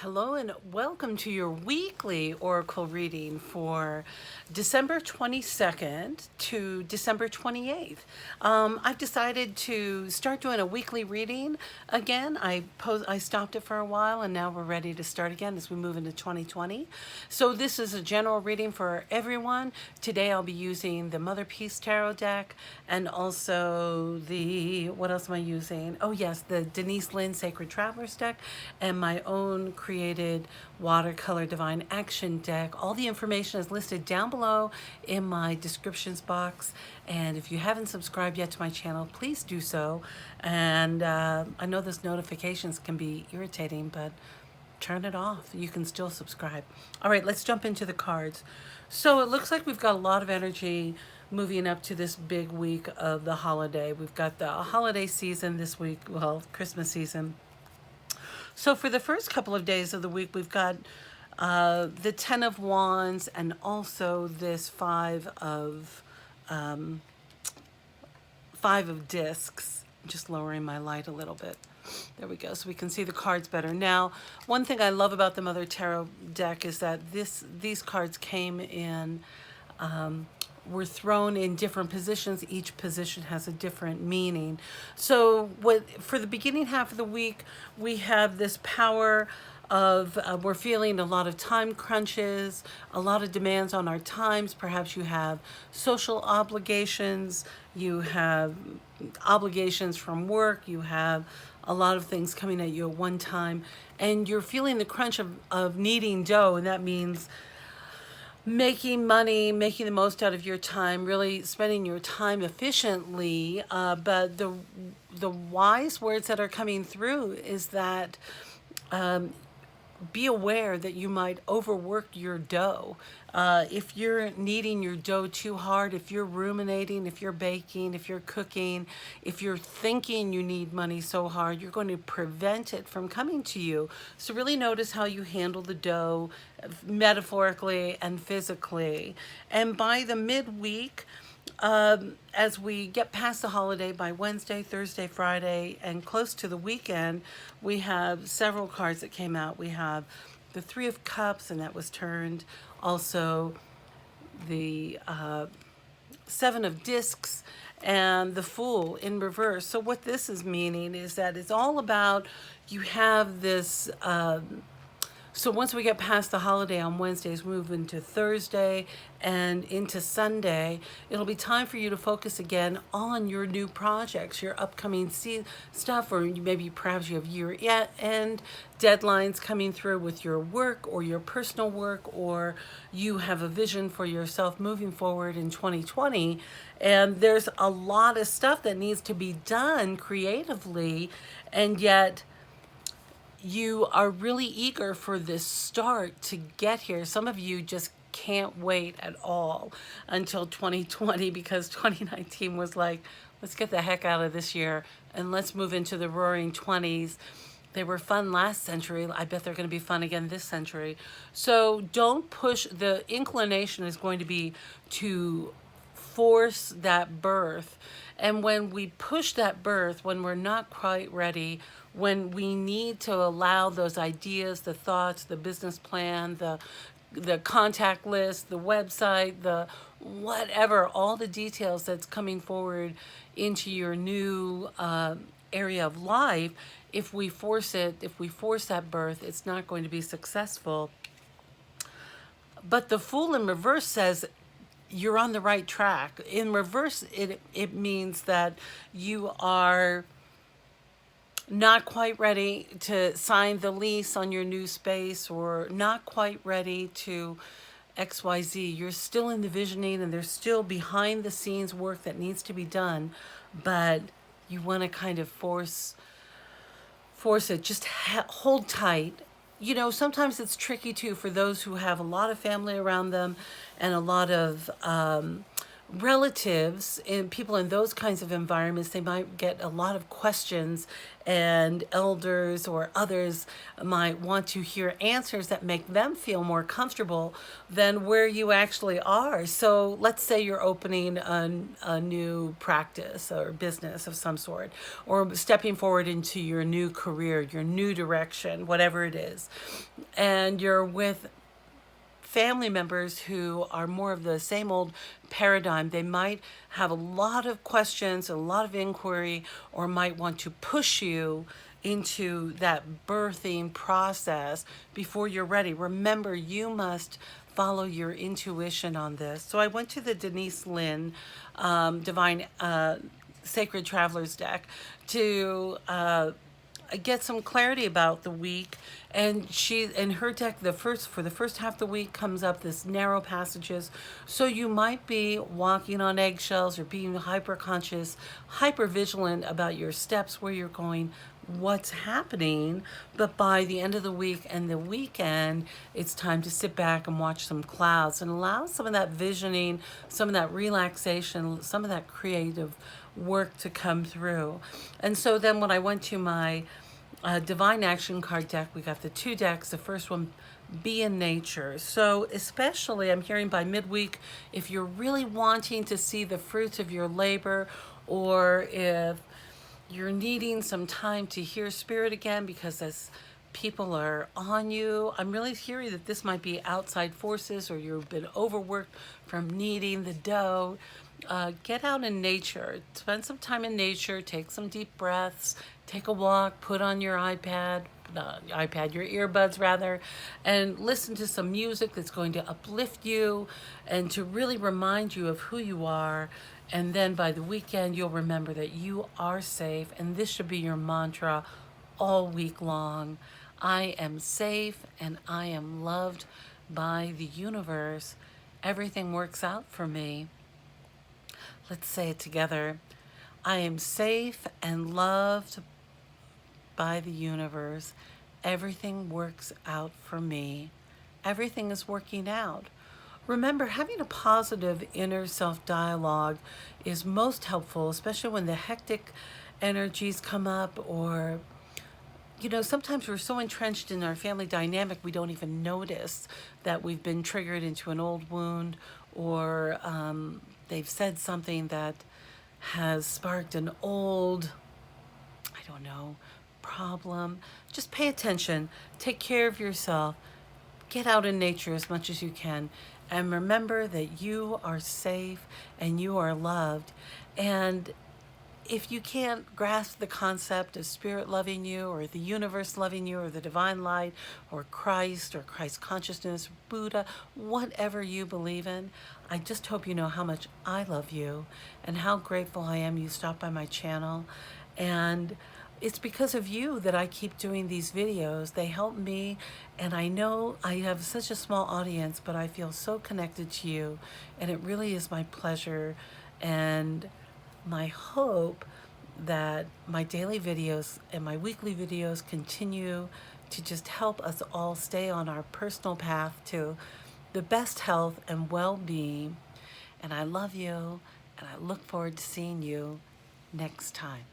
Hello and welcome to your weekly Oracle reading for December 22nd to December 28th. I've decided to start doing a weekly reading again. I stopped it for a while and now we're ready to start again as we move into 2020. So this is a general reading for everyone. Today I'll be using the Mother Peace Tarot deck and also what else am I using? Oh yes, the Denise Linn Sacred Travelers deck and my own created watercolor divine action deck. All the information is listed down below in my descriptions box, and if you haven't subscribed yet to my channel, please do so. And I know those notifications can be irritating, but turn it off. You can still subscribe. All right, let's jump into the cards. So it looks like we've got a lot of energy moving up to this big week of the holiday. We've got the holiday season this week, well, Christmas season. So for the first couple of days of the week, we've got the Ten of Wands and also this Five of Discs. I'm just lowering my light a little bit. There we go, so we can see the cards better. Now, one thing I love about the Mother Tarot deck is that these cards came in, were thrown in different positions. Each position has a different meaning. So for the beginning half of the week, we have this power of we're feeling a lot of time crunches, a lot of demands on our times. Perhaps you have social obligations, you have obligations from work, you have a lot of things coming at you at one time, and you're feeling the crunch of needing dough, and that means making money, making the most out of your time, really spending your time efficiently. But the wise words that are coming through is that be aware that you might overwork your dough. If you're kneading your dough too hard, if you're ruminating, if you're baking, if you're cooking, if you're thinking you need money so hard, you're going to prevent it from coming to you. So really notice how you handle the dough metaphorically and physically. And by the midweek, as we get past the holiday, by Wednesday, Thursday, Friday, and close to the weekend, we have several cards that came out. We have the Three of Cups, and that was turned. Also, the Seven of Discs and the Fool in reverse. So what this is meaning is that it's all about, you have this so once we get past the holiday on Wednesdays, move into Thursday and into Sunday, it'll be time for you to focus again on your new projects, your upcoming stuff, or maybe perhaps you have year-end deadlines coming through with your work or your personal work, or you have a vision for yourself moving forward in 2020. And there's a lot of stuff that needs to be done creatively, and yet you are really eager for this start to get here. Some of you just can't wait at all until 2020, because 2019 was like, let's get the heck out of this year and let's move into the roaring 20s. They were fun last century. I bet they're going to be fun again this century. So don't push. The inclination is going to be to force that birth. And when we push that birth, when we're not quite ready, when we need to allow those ideas, the thoughts, the business plan, the contact list, the website, the whatever, all the details that's coming forward into your new area of life, if we force that birth, it's not going to be successful. But the Fool in reverse says you're on the right track. In reverse, it means that you are not quite ready to sign the lease on your new space, or not quite ready to XYZ. You're still in the visioning, and there's still behind the scenes work that needs to be done, but you want to kind of force it. Just hold tight. You know, sometimes it's tricky too for those who have a lot of family around them and a lot of relatives and people in those kinds of environments, they might get a lot of questions, and elders or others might want to hear answers that make them feel more comfortable than where you actually are. So let's say you're opening a new practice or business of some sort, or stepping forward into your new career, your new direction, whatever it is, and you're with family members who are more of the same old paradigm. They might have a lot of questions, a lot of inquiry, or might want to push you into that birthing process before you're ready. Remember, you must follow your intuition on this. So I went to the Denise Linn Divine Sacred Travelers deck to get some clarity about the week. And she, in her deck, for the first half of the week comes up this narrow passages. So you might be walking on eggshells or being hyper conscious, hyper vigilant about your steps, where you're going, what's happening. But by the end of the week and the weekend, it's time to sit back and watch some clouds and allow some of that visioning, some of that relaxation, some of that creative work to come through. And so then when I went to my Divine Action card deck, we got the two decks. The first one, Be in Nature. So especially, I'm hearing by midweek, if you're really wanting to see the fruits of your labor, or if you're needing some time to hear spirit again because as people are on you, I'm really hearing that this might be outside forces, or you've been overworked from kneading the dough. Get out in nature, spend some time in nature, take some deep breaths, take a walk, put on your your earbuds rather, and listen to some music that's going to uplift you and to really remind you of who you are. And then by the weekend, you'll remember that you are safe, and this should be your mantra all week long. I am safe and I am loved by the universe. Everything works out for me. Let's say it together. I am safe and loved by the universe. Everything works out for me. Everything is working out. Remember, having a positive inner self dialogue is most helpful, especially when the hectic energies come up, or sometimes we're so entrenched in our family dynamic we don't even notice that we've been triggered into an old wound, or they've said something that has sparked an old, I don't know, problem. Just pay attention, take care of yourself, get out in nature as much as you can, and remember that you are safe and you are loved. And if you can't grasp the concept of spirit loving you, or the universe loving you, or the divine light, or Christ consciousness, Buddha, whatever you believe in, I just hope you know how much I love you and how grateful I am you stopped by my channel. And it's because of you that I keep doing these videos. They help me, and I know I have such a small audience, but I feel so connected to you, and it really is my pleasure and my hope that my daily videos and my weekly videos continue to just help us all stay on our personal path to the best health and well-being. And I love you, and I look forward to seeing you next time.